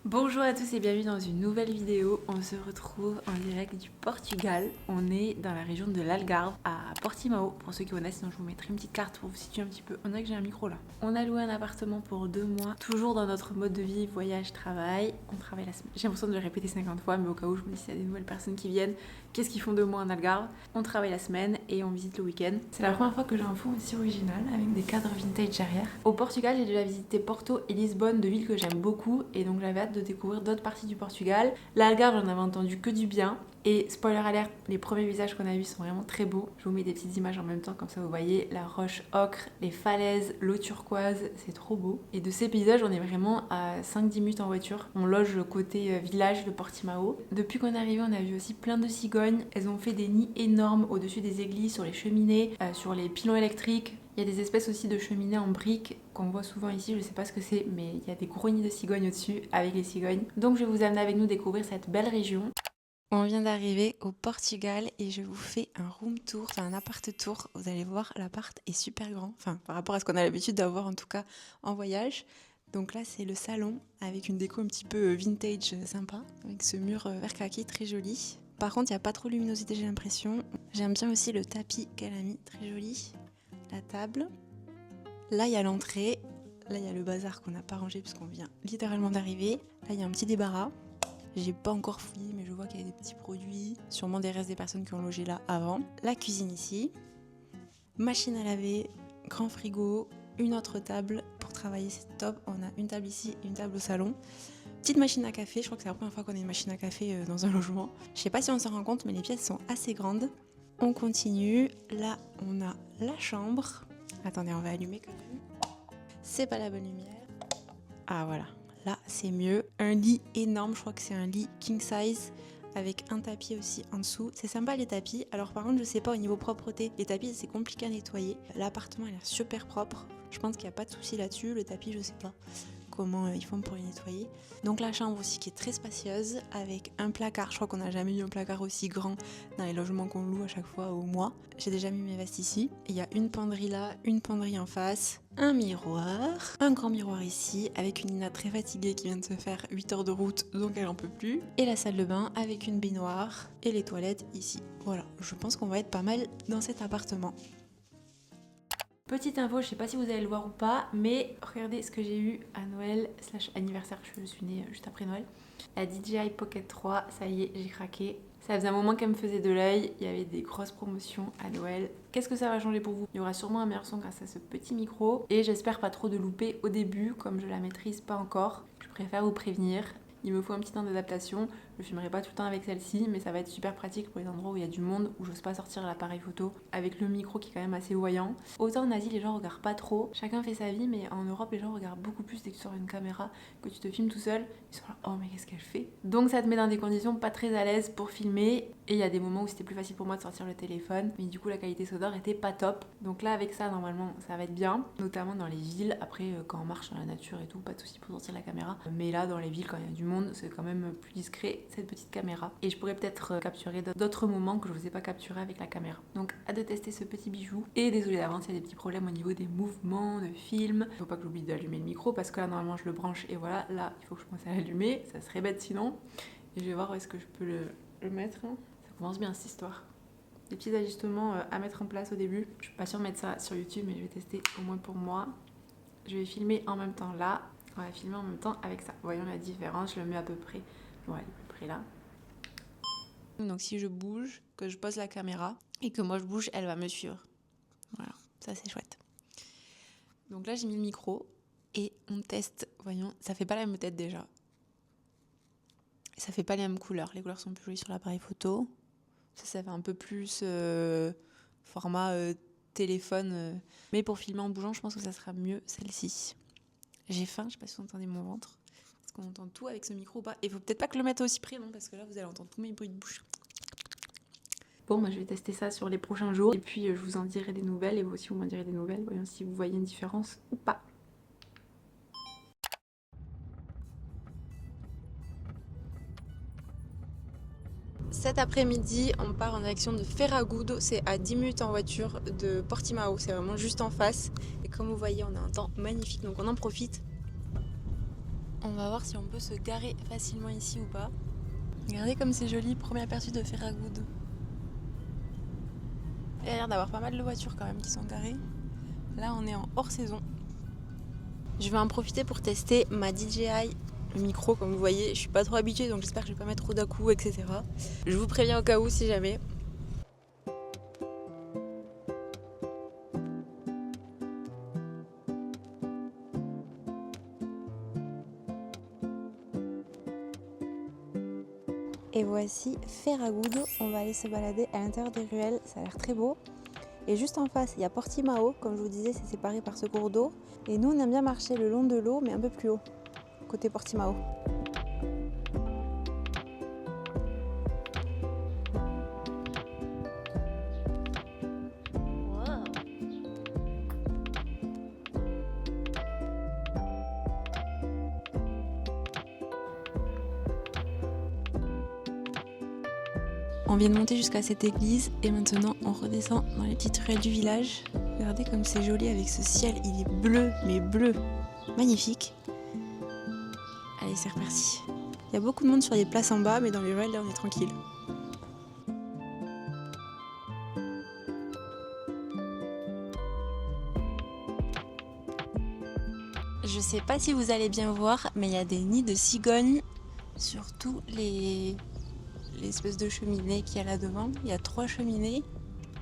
Bonjour à tous et bienvenue dans une nouvelle vidéo. On se retrouve en direct du Portugal. On est dans la région de l'Algarve, à Portimao, pour ceux qui connaissent, sinon je vous mettrai une petite carte pour vous situer un petit peu. On dirait que j'ai un micro là. On a loué un appartement pour 2 mois, toujours dans notre mode de vie, voyage, travail. On travaille la semaine. J'ai l'impression de le répéter 50 fois, mais au cas où je me dis s'il y a des nouvelles personnes qui viennent, qu'est-ce qu'ils font 2 mois en Algarve? On travaille la semaine et on visite le week-end. C'est la première fois que j'ai un fond aussi original, avec des cadres vintage derrière. Au Portugal, j'ai déjà visité Porto et Lisbonne, deux villes que j'aime beaucoup, et donc j'avais hâte de découvrir d'autres parties du Portugal. L'Algarve, j'en avais entendu que du bien. Et spoiler alert, les premiers visages qu'on a vus sont vraiment très beaux. Je vous mets des petites images en même temps, comme ça vous voyez la roche ocre, les falaises, l'eau turquoise, c'est trop beau. Et de ces paysages, on est vraiment à 5-10 minutes en voiture. On loge côté village de Portimao. Depuis qu'on est arrivé, on a vu aussi plein de cigognes. Elles ont fait des nids énormes au-dessus des églises, sur les cheminées, sur les pylônes électriques. Il y a des espèces aussi de cheminées en briques qu'on voit souvent ici, je sais pas ce que c'est, mais il y a des gros nids de cigognes au-dessus avec les cigognes. Donc je vais vous amener avec nous découvrir cette belle région. On vient d'arriver au Portugal et je vous fais un room tour, enfin un appart tour. Vous allez voir, l'appart est super grand, enfin par rapport à ce qu'on a l'habitude d'avoir en tout cas en voyage. Donc là c'est le salon avec une déco un petit peu vintage sympa, avec ce mur vert kaki très joli. Par contre il n'y a pas trop de luminosité, j'ai l'impression. J'aime bien aussi le tapis qu'elle a mis, très joli. La table. Là il y a l'entrée, là il y a le bazar qu'on n'a pas rangé puisqu'on vient littéralement d'arriver. Là il y a un petit débarras. J'ai pas encore fouillé, mais je vois qu'il y a des petits produits, sûrement des restes des personnes qui ont logé là avant. La cuisine ici, machine à laver, grand frigo, une autre table pour travailler, c'est top. On a une table ici et une table au salon. Petite machine à café, je crois que c'est la première fois qu'on a une machine à café dans un logement. Je sais pas si on s'en rend compte, mais les pièces sont assez grandes. On continue, là on a la chambre. Attendez, on va allumer quand même. C'est pas la bonne lumière. Ah voilà. Là, c'est mieux. Un lit énorme, je crois que c'est un lit king size avec un tapis aussi en dessous. C'est sympa les tapis. Alors par contre, je sais pas au niveau propreté. Les tapis, c'est compliqué à nettoyer. L'appartement, il a l'air super propre. Je pense qu'il n'y a pas de souci là-dessus. Le tapis, je sais pas comment ils font pour les nettoyer. Donc la chambre aussi qui est très spacieuse avec un placard. Je crois qu'on n'a jamais eu un placard aussi grand dans les logements qu'on loue à chaque fois au mois. J'ai déjà mis mes vestes ici. Il y a une penderie là, une penderie en face, un miroir, un grand miroir ici avec une Nina très fatiguée qui vient de se faire 8 heures de route donc elle en peut plus. Et la salle de bain avec une baignoire et les toilettes ici. Voilà, je pense qu'on va être pas mal dans cet appartement. Petite info, je sais pas si vous allez le voir ou pas, mais regardez ce que j'ai eu à Noël / anniversaire, je suis née juste après Noël. La DJI Pocket 3, ça y est, j'ai craqué. Ça faisait un moment qu'elle me faisait de l'œil, il y avait des grosses promotions à Noël. Qu'est-ce que ça va changer pour vous? Il y aura sûrement un meilleur son grâce à ce petit micro. Et j'espère pas trop de louper au début, comme je la maîtrise pas encore. Je préfère vous prévenir. Il me faut un petit temps d'adaptation. Je filmerai pas tout le temps avec celle-ci, mais ça va être super pratique pour les endroits où il y a du monde, où j'ose pas sortir l'appareil photo avec le micro qui est quand même assez voyant. Autant en Asie, les gens regardent pas trop. Chacun fait sa vie, mais en Europe, les gens regardent beaucoup plus dès que tu sors une caméra, que tu te filmes tout seul. Ils sont là, oh mais qu'est-ce qu'elle fait? Donc ça te met dans des conditions pas très à l'aise pour filmer. Et il y a des moments où c'était plus facile pour moi de sortir le téléphone, mais du coup la qualité sonore était pas top. Donc là avec ça, normalement, ça va être bien, notamment dans les villes. Après, quand on marche dans la nature et tout, pas de souci pour sortir la caméra. Mais là, dans les villes, quand il y a du monde, c'est quand même plus discret cette petite caméra. Et je pourrais peut-être capturer d'autres moments que je vous ai pas capturés avec la caméra. Donc hâte de tester ce petit bijou. Et désolé d'avance, il y a des petits problèmes au niveau des mouvements de film. Faut pas que j'oublie d'allumer le micro parce que là normalement je le branche et voilà, là il faut que je pense à l'allumer, ça serait bête sinon. Et je vais voir où est-ce que je peux le mettre. Ça commence bien cette histoire. Des petits ajustements à mettre en place au début. Je suis pas sûre de mettre ça sur YouTube, mais je vais tester au moins pour moi. Je vais filmer en même temps là. On va filmer en même temps avec ça. Voyons la différence, je le mets à peu près. Ouais, à peu près là. Donc si je bouge, que je pose la caméra et que moi je bouge, elle va me suivre. Voilà, ça c'est chouette. Donc là j'ai mis le micro et on teste. Voyons, ça fait pas la même tête déjà. Et ça fait pas les mêmes couleurs. Les couleurs sont plus jolies sur l'appareil photo. Ça fait un peu plus format téléphone. Mais pour filmer en bougeant, je pense que ça sera mieux celle-ci. J'ai faim, je sais pas si vous entendez mon ventre. Est-ce qu'on entend tout avec ce micro ou pas? Et faut peut-être pas que je le mette aussi près, non, parce que là vous allez entendre tous mes bruits de bouche. Bon, moi je vais tester ça sur les prochains jours. Et puis je vous en dirai des nouvelles et vous aussi vous m'en direz des nouvelles. Voyons si vous voyez une différence ou pas. Cet après-midi, on part en direction de Ferragudo, c'est à 10 minutes en voiture de Portimao, c'est vraiment juste en face. Et comme vous voyez, on a un temps magnifique, donc on en profite. On va voir si on peut se garer facilement ici ou pas. Regardez comme c'est joli, premier aperçu de Ferragoud. Il y a l'air d'avoir pas mal de voitures quand même qui sont garées. Là on est en hors saison. Je vais en profiter pour tester ma DJI. Le micro, comme vous voyez, je suis pas trop habituée donc j'espère que je vais pas mettre trop d'à-coups, etc. Je vous préviens au cas où si jamais. Et voici Ferragoud, on va aller se balader à l'intérieur des ruelles, ça a l'air très beau. Et juste en face, il y a Portimao, comme je vous disais, c'est séparé par ce cours d'eau. Et nous, on aime bien marcher le long de l'eau, mais un peu plus haut, côté Portimao. On vient de monter jusqu'à cette église et maintenant on redescend dans les petites ruelles du village. Regardez comme c'est joli avec ce ciel, il est bleu, mais bleu, magnifique. Allez, c'est reparti. Il y a beaucoup de monde sur les places en bas, mais dans les ruelles là on est tranquille. Je sais pas si vous allez bien voir, mais il y a des nids de cigognes sur tous l'espèce de cheminée qu'il y a là devant. Il y a 3 cheminées.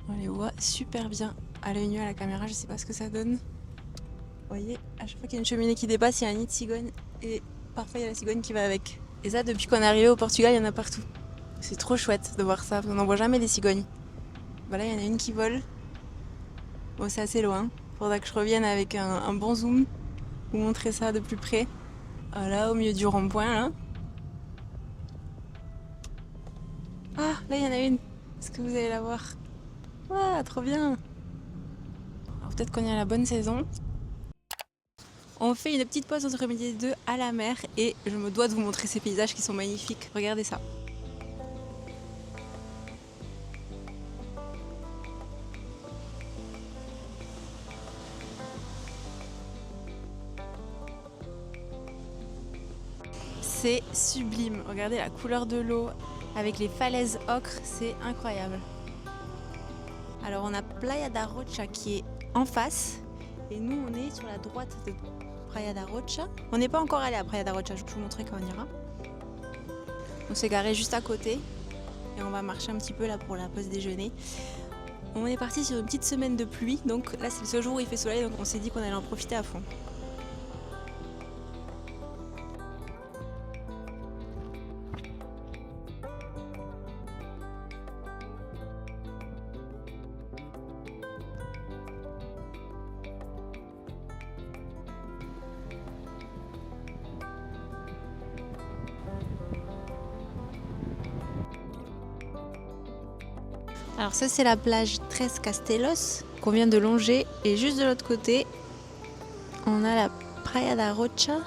On les voit super bien à l'œil nu à la caméra, je sais pas ce que ça donne. Vous voyez, à chaque fois qu'il y a une cheminée qui dépasse, il y a un nid de cigogne et parfois il y a la cigogne qui va avec. Et ça, depuis qu'on est arrivé au Portugal, il y en a partout. C'est trop chouette de voir ça, on n'en voit jamais des cigognes. Voilà, il y en a une qui vole. Bon, c'est assez loin. Faudra que je revienne avec un bon zoom, vous montrer ça de plus près. Voilà, au milieu du rond-point là. Ah, là il y en a une. Est-ce que vous allez la voir? Waouh, trop bien. Alors peut-être qu'on est à la bonne saison. On fait une petite pause entre midi et deux à la mer et je me dois de vous montrer ces paysages qui sont magnifiques. Regardez ça. C'est sublime. Regardez la couleur de l'eau avec les falaises ocre, c'est incroyable. Alors on a Playa da Rocha qui est en face et nous on est sur la droite de Praia da Rocha. On n'est pas encore allé à Praia da Rocha, je vais vous montrer quand on ira. On s'est garé juste à côté et on va marcher un petit peu là pour la pause déjeuner. On est parti sur une petite semaine de pluie, donc là c'est le seul jour où il fait soleil, donc on s'est dit qu'on allait en profiter à fond. Alors ça c'est la plage Tres Castelos qu'on vient de longer et juste de l'autre côté on a la Praia da Rocha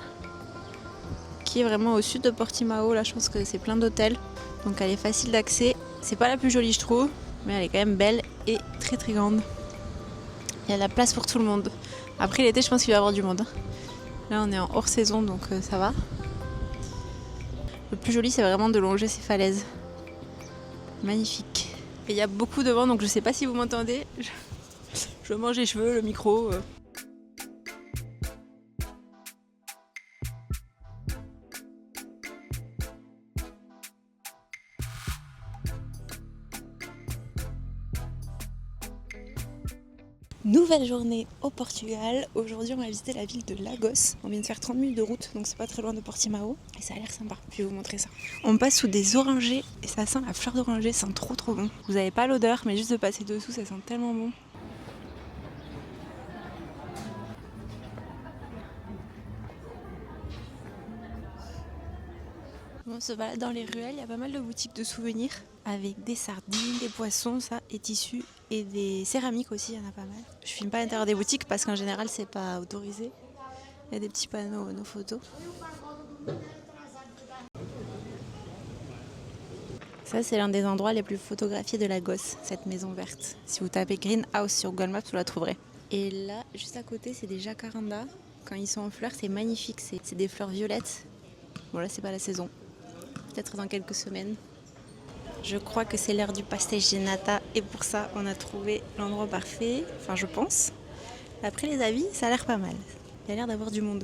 qui est vraiment au sud de Portimao. Là je pense que c'est plein d'hôtels donc elle est facile d'accès. C'est pas la plus jolie je trouve mais elle est quand même belle et très très grande. Il y a de la place pour tout le monde. Après l'été je pense qu'il va y avoir du monde. Là on est en hors saison donc ça va. Le plus joli c'est vraiment de longer ces falaises. Magnifique. Et il y a beaucoup de vent, donc je sais pas si vous m'entendez. Je mange les cheveux, le micro. Nouvelle journée au Portugal. Aujourd'hui, on va visiter la ville de Lagos. On vient de faire 30 minutes de route, donc c'est pas très loin de Portimao. Et ça a l'air sympa. Je vais vous montrer ça. On passe sous des orangers et ça sent la fleur d'oranger. Ça sent trop trop bon. Vous avez pas l'odeur, mais juste de passer dessous, ça sent tellement bon. On se balade dans les ruelles, il y a pas mal de boutiques de souvenirs avec des sardines, des poissons, ça, et tissus, et des céramiques aussi, il y en a pas mal. Je filme pas à l'intérieur des boutiques parce qu'en général c'est pas autorisé. Il y a des petits panneaux, nos photos. Ça c'est l'un des endroits les plus photographiés de Lagos, cette maison verte. Si vous tapez Greenhouse sur Google Maps, vous la trouverez. Et là, juste à côté, c'est des jacarandas. Quand ils sont en fleurs, c'est magnifique, c'est des fleurs violettes. Bon là c'est pas la saison, peut-être dans quelques semaines. Je crois que c'est l'heure du pastéis de nata et pour ça on a trouvé l'endroit parfait, enfin je pense. Après les avis, ça a l'air pas mal. Il y a l'air d'avoir du monde.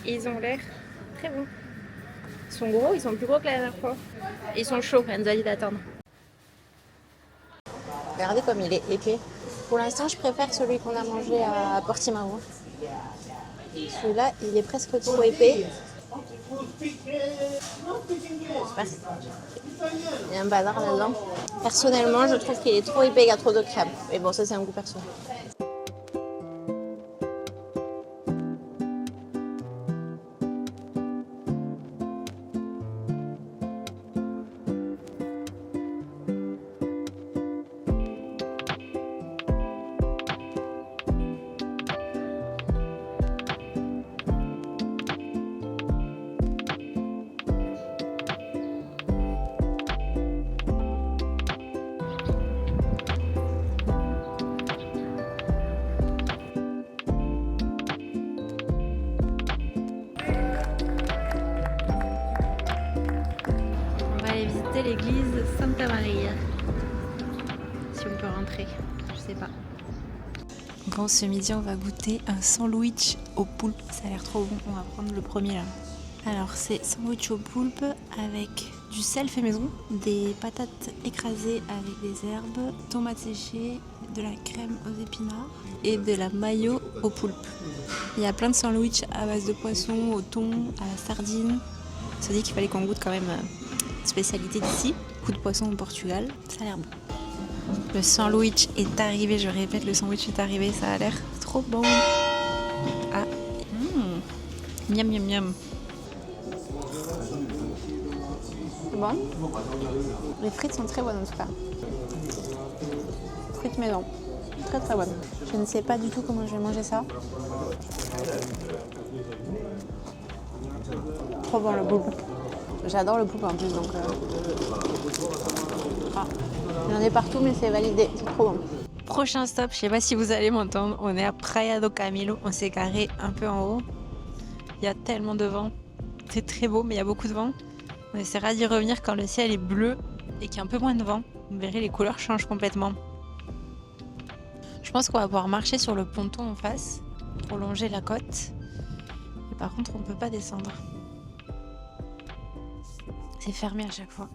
Et ils ont l'air très bons. Ils sont gros, ils sont plus gros que la dernière fois. Et ils sont chauds, elle nous a dit d'attendre. Regardez comme il est épais. Pour l'instant, je préfère celui qu'on a mangé à Portimao. Celui-là, il est presque trop épais. Je sais pas si il y a un bazar là-dedans. Personnellement, je trouve qu'il est trop épais, il y a trop de crème. Mais bon, ça c'est un goût perso. Visiter l'église Santa Maria. Si on peut rentrer, je sais pas. Bon, ce midi, on va goûter un sandwich au poulpe. Ça a l'air trop bon. On va prendre le premier là. Alors, c'est sandwich au poulpe avec du sel fait maison, des patates écrasées avec des herbes, tomates séchées, de la crème aux épinards et de la mayo au poulpe. Il y a plein de sandwichs à base de poisson, au thon, à la sardine. On se dit qu'il fallait qu'on goûte quand même spécialité d'ici, coup de poisson au Portugal, ça a l'air bon. Le sandwich est arrivé, je répète, le sandwich est arrivé, ça a l'air trop bon. Ah, miam miam miam. C'est bon. Les frites sont très bonnes en tout cas. Frites maison, très très bonnes. Je ne sais pas du tout comment je vais manger ça. Trop bon le poulpe. J'adore le poulpe en plus, donc il y en a partout, mais c'est validé, c'est trop bon. Prochain stop, je sais pas si vous allez m'entendre, on est à Praia do Camilo, on s'est garé un peu en haut. Il y a tellement de vent, c'est très beau, mais il y a beaucoup de vent. On essaiera d'y revenir quand le ciel est bleu et qu'il y a un peu moins de vent. Vous verrez, les couleurs changent complètement. Je pense qu'on va pouvoir marcher sur le ponton en face, pour longer la côte. Et par contre, on peut pas descendre. C'est fermé à chaque fois.